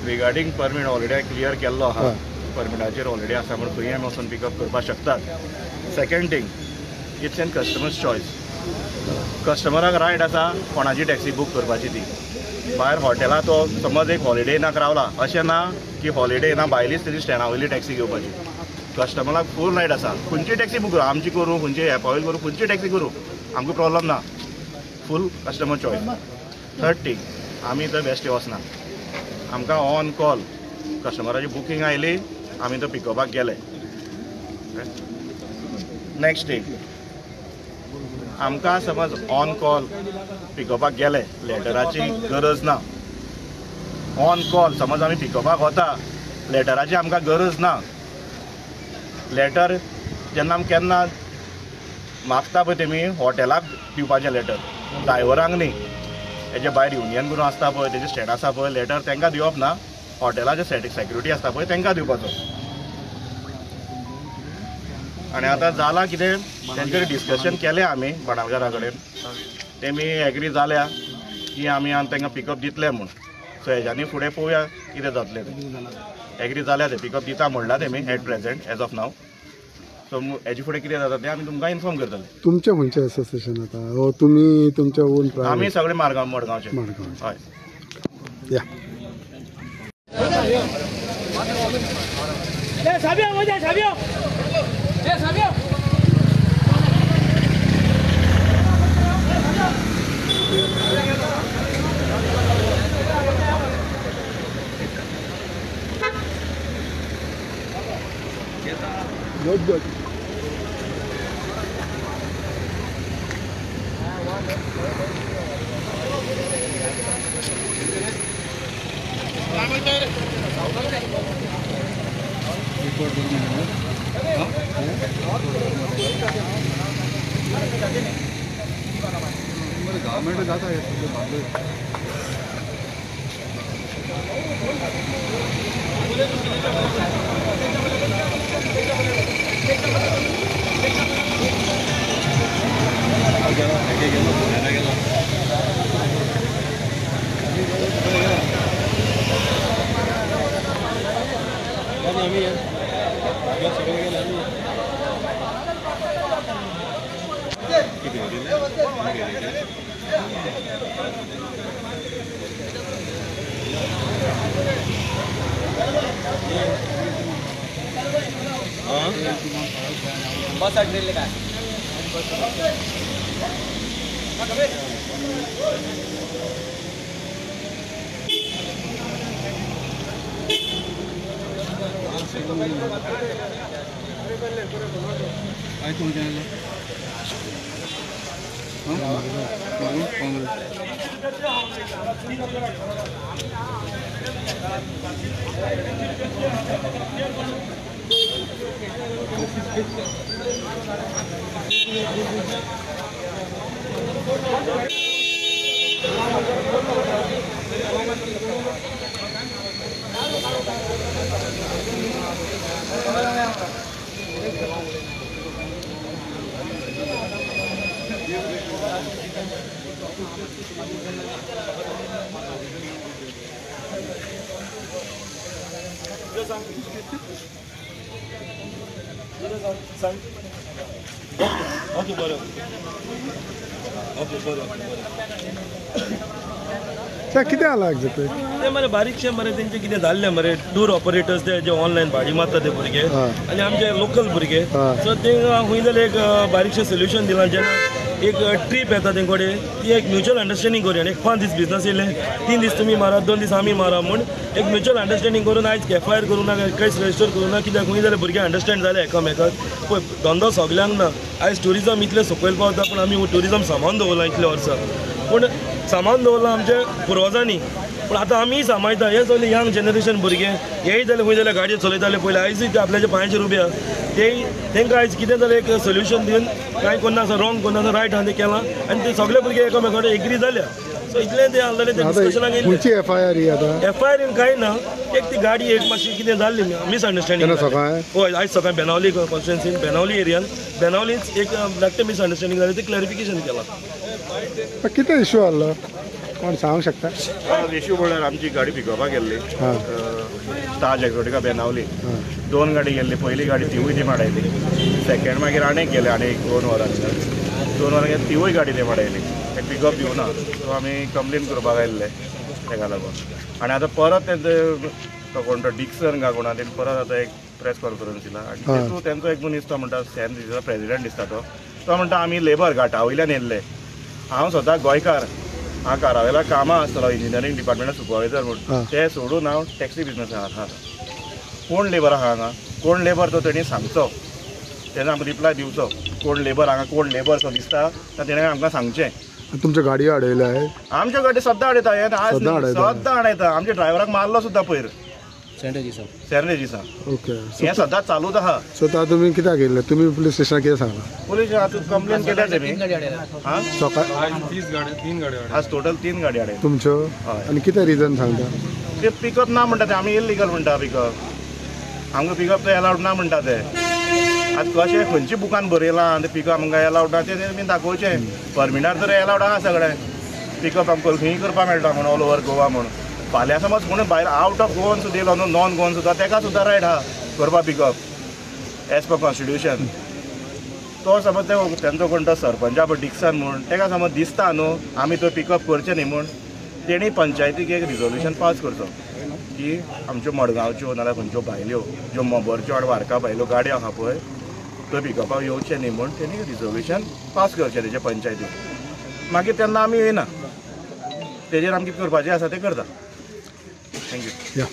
Regarding permit already clear केल्लो आहा. परमिटाचेर already आसा म्हणून खंय आमी वचून पिकअप करपाक शकतात. Second thing, it's an customers choice. कस्टमराक रायट आसा कोणाची टॅक्सी बूक करपाची ती. भायर हॉटेलां तो समज एक हॉलिडे इनाक रावला अशें ना की हॉलिडे इना भायलीच तेजी स्टँडा वयली टॅक्सी घेवपाची. कस्टमराक फूल रायट आसा खंयची टॅक्सी बूक करूं, आमची करूं, खंयची एप ऑयल करूं, खंयची टॅक्सी करूं, आमकां प्रॉब्लम ना. फूल कस्टमर चॉयस. थर्ड थिंग, आमी थंय बेश्टे वचना. आमकां ऑन कॉल कस्टमराची बुकींग आयली, आमी तो पिकअपाक गेले. नेक्स्ट थिंग, आमकां समज ऑन कॉल पिकअपाक गेले लेटराची गरज ना. ऑन कॉल समज आमी पिकअपाक वता लेटराची आमकां गरज ना. लेटर जेन्ना आमी केन्ना मागता पळय तेमी हॉटेलाक दिवपाचें लेटर, ड्रायव्हरांक न्ही. हेजे भायर युनियन करून आसता पळय, तेजे स्टेट आसा पळय, लेटर तांकां दिवप ना. हॉटेलाचे सेक्युरिटी आसता पळय तांकां दिवपाचो. आनी आतां जालां कितें, तेंचे कडेन डिस्कशन केलें आमी बाणावकारा कडेन. तेमी एग्री जाल्या की आमी तांकां पिकअप दितले म्हूण. सो हेज्यानी फुडें पळोवया कितें जातलें तें. एग्री जाल्या ते पिकअप दिता म्हणला तेमी एट प्रेजेंट एज ऑफ नाव. सो हेजे फुडें कितें जाता तें आमी तुमकां इन्फॉर्म करतले. तुमचें खंयचें एसोसिएशन आतां? तुमी तुमचें ओन प्रायवेट? आमी सगळे मडगांवचे. हय. या good. गवर्नमेंट जाता है बस अड्रेस का कितें जाला एक्झॅक्टली ते मरे बारीकशे मरे तेंचे कितें जाल्ले मरे टूर ऑपरेटर्स ते जे ऑनलायन भाडी मारता ते भुरगे आनी आमचे लोकल भुरगे. सो तांकां खंय जाल्यार एक बारीकशें सोल्युशन दिलां. जेन्ना एक ट्रीप येता तेंकडे ती एक म्युच्युअल अंडरस्टँडींग करूया. एक 5 दीस बिजनस येयले, 3 दीस तुमी मारा, 2 दीस आमी मारा म्हूण एक म्युच्युअल अंडरस्टँडींग करून आयज एफआयआर करूं ना, कांयच रजिस्टर करूं ना. कित्याक खंय जाल्यार भुरगे अंडरस्टँड जाले एकामेकाक. पळय धंदो सगल्यांक ना. आयज ट्युरिजम इतलें सकयल पावता पूण आमी ट्युरिजम सांबाळून दवरलां इतले वर्सां. पूण सांबाळून दवरलां आमच्या पुर्वजांनी. पूण आतां आमी सांबाळटा. हे सगळे यंग जनरेशन भुरगे हेय जाल्यार खंय जाल्यार गाडयो चलयताले पयलीं, आयजूय ते आपल्याच्या पांयाचेर उबे आसा. तांकां आयज कितें जालें एक सोल्युशन दिवन कांय कोन्ना असो रॉंग कोन्ना असो रायट आहा तें केलां आनी ते सगळे भुरगे एकामेका कडेन एग्री जाल्या. सो इतलें तें आसलेलें तें डिस्कशनाक येयलें. खंयची FIR ही आता FIR कांय ना, एक ती गाडी एक मातशी कितें जाल्ली मिसअंडरस्टँडींग. केन्ना सकाळी? हय आयज सकाळी बेनावली कॉन्स्टिट्युएन्सीन बेनावली एरियान बेनावलीच एक धाकटें मिसअंडरस्टँडींग जालें, तें क्लॅरिफिकेशन केलां. कितें इश्यू आहलो कोण सांगूंक शकता? इश्यू म्हणल्यार आमची गाडी पिकअपाक गेल्ली ताज एक्झॉटिका बेनावली. 2 गाडी गेल्ली. पयली गाडी तिवूय ती माडायली. सेकंड मागीर आनीक गेले आनी 2 वरां भितर. 2 वरां गेले तिवूय गाडी ती माडायली. पिकअप दिवना. सो आमी कंप्लेन करपाक आयिल्ले ताका लागून. आनी आतां परत तेंचो तो कोण तो डिक्सन काय कोणा तेणी परत आतां एक प्रेस कॉन्फरन्स दिला आनी तेतूंत तेंचो एक मनीस तो म्हणटा प्रेसिडेंट दिसता तो म्हणटा आमी लेबर घाटा वयल्यान येयल्ले. हांव स्वता गोंयकार. हांव कारावेला कामां आसतलो इंजिनियरींग डिपार्टमेंटान सुपरवायझर म्हणून. ते सोडून हांव टॅक्सी बिजनसांत आसा. कोण लेबर आहा हांगा? कोण लेबर तो तेणी सांगचो. तेन्ना आमकां रिप्लाय दिवचो. कोण लेबर हांगा कोण लेबर तो दिसता तेणें आमकां सांगचें. तुमच्या गाडयो अडयल्या आहे? आमच्यो गाडी सद्दां अडयता. सद्दां अडयता. आमच्या ड्रायव्हराक मारलो सुद्दां पयर सेर्नेजीसा. ओके. हें सद्दां चालूच आहा. सो आतां तुमी कित्याक गेल्ले? तुमी पुलीस स्टेशनाक कितें सांगलां? पुलीस आतां कंप्लेन केल्या तेमी. हां सकाळी आज टोटल 3 गाडी हाडले. तुमच्यो? आनी कितें रिजन सांगता? ते पिकअप ना म्हणटा ते आमी इल्लीगल म्हणटा पिकअप. आमकां पिकअप ते अलावड ना म्हणटा ते. आतां कशें खंयची बुकान बरयलां ते पिकअप आमकां अलावड ना तें तेमी दाखोवचें. परमिटार तर अलावड आहा सगळें. पिकअप आमकां खंयी करपाक मेळटा म्हणून ऑल ओवर गोवा म्हणून. फाल्यां समज कोण भायर आवट ऑफ गोवन सुद्दां येयलो न्हू नॉन गोवन सुद्दां तेका सुद्दां रायट आहा करपाक पिकअप एज पर कॉन्स्टिट्युशन. तो समज तेंचो कोण तो सरपंचा डिक्सन म्हूण तेका समज दिसता न्हू आमी तो पिकअप करचें न्ही म्हूण तेणी पंचायतीक एक रिजोल्युशन पास करचो की आमच्यो मडगांवच्यो नाल्यार खंयच्यो भायल्यो ज्यो मोबोरच्यो आनी वारका भायल्यो गाडयो आहा पळय तो पिकअपाक येवचें न्ही म्हूण तेणी रिजोल्युशन पास करचें तेजे पंचायतीक. मागीर तेन्ना आमी येना. तेजेर आमी कितें करपाचें आसा तें करता. थँक्यू.